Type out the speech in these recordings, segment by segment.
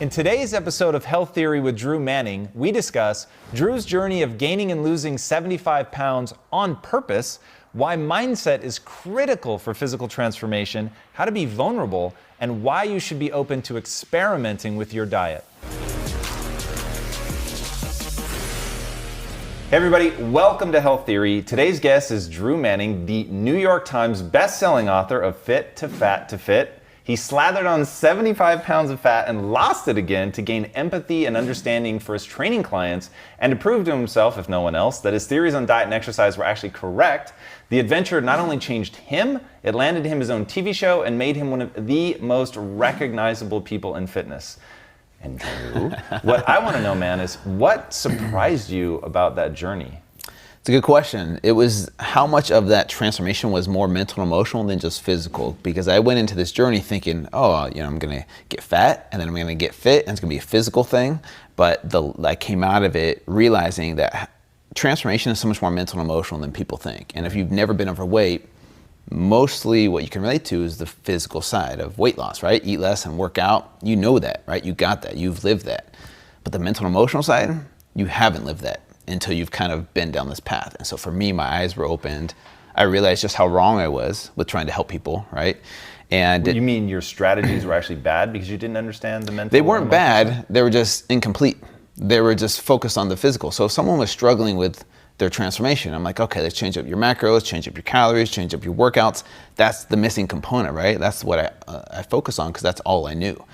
In today's episode of Health Theory with Drew Manning, we discuss Drew's journey of gaining and losing 75 pounds on purpose, why mindset is critical for physical transformation, how to be vulnerable, and why you should be open to experimenting with your diet. Hey everybody, welcome to Health Theory. Today's guest is Drew Manning, the New York Times best-selling author of Fit to Fat to Fit. He slathered on 75 pounds of fat and lost it again to gain empathy and understanding for his training clients and to prove to himself, if no one else, that his theories on diet and exercise were actually correct. The adventure not only changed him, it landed him his own TV show and made him one of the most recognizable people in fitness. And Drew, what I want to know, man, is what surprised you about that journey? It's a good question. It was how much of that transformation was more mental and emotional than just physical. Because I went into this journey thinking, I'm going to get fat and then I'm going to get fit and it's going to be a physical thing. But I came out of it realizing that transformation is so much more mental and emotional than people think. And if you've never been overweight, mostly what you can relate to is the physical side of weight loss, right? Eat less and work out. You know that, right? You got that. You've lived that. But the mental and emotional side, you haven't lived that until you've kind of been down this path. And so for me, my eyes were opened. I realized just how wrong I was with trying to help people, right? And you mean your strategies were actually bad because you didn't understand the mental? They weren't bad. They were just incomplete. They were just focused on the physical. So if someone was struggling with their transformation, I'm like, okay, let's change up your macros, change up your calories, change up your workouts. That's the missing component, right? That's what I focus on because that's all I knew.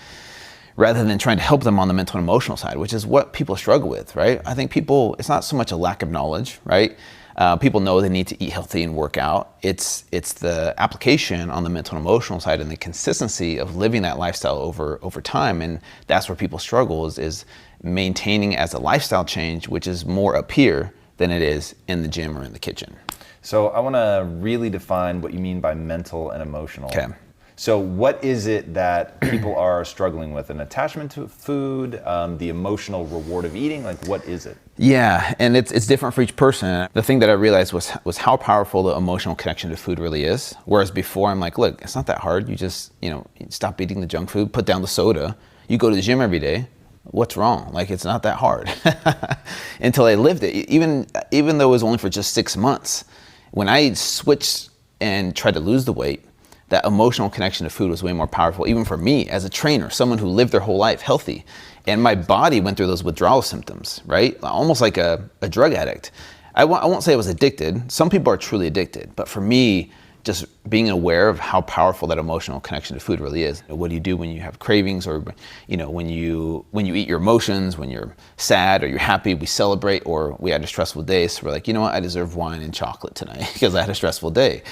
Rather than trying to help them on the mental and emotional side, which is what people struggle with, right? I think it's not so much a lack of knowledge, right? People know they need to eat healthy and work out. It's the application on the mental and emotional side and the consistency of living that lifestyle over time. And that's where people struggle is maintaining as a lifestyle change, which is more up here than it is in the gym or in the kitchen. So I want to really define what you mean by mental and emotional. Okay. So what is it that people are struggling with? An attachment to food, the emotional reward of eating? Like, what is it? Yeah, and it's different for each person. The thing that I realized was how powerful the emotional connection to food really is. Whereas before I'm like, look, it's not that hard. You just, stop eating the junk food, put down the soda. You go to the gym every day. What's wrong? Like, it's not that hard. Until I lived it, even though it was only for just 6 months. When I switched and tried to lose the weight, that emotional connection to food was way more powerful, even for me as a trainer, someone who lived their whole life healthy. And my body went through those withdrawal symptoms, right? Almost like a drug addict. I won't say I was addicted. Some people are truly addicted. But for me, just being aware of how powerful that emotional connection to food really is. What do you do when you have cravings or, when you eat your emotions, when you're sad or you're happy, we celebrate, or we had a stressful day. So we're like, you know what? I deserve wine and chocolate tonight because I had a stressful day.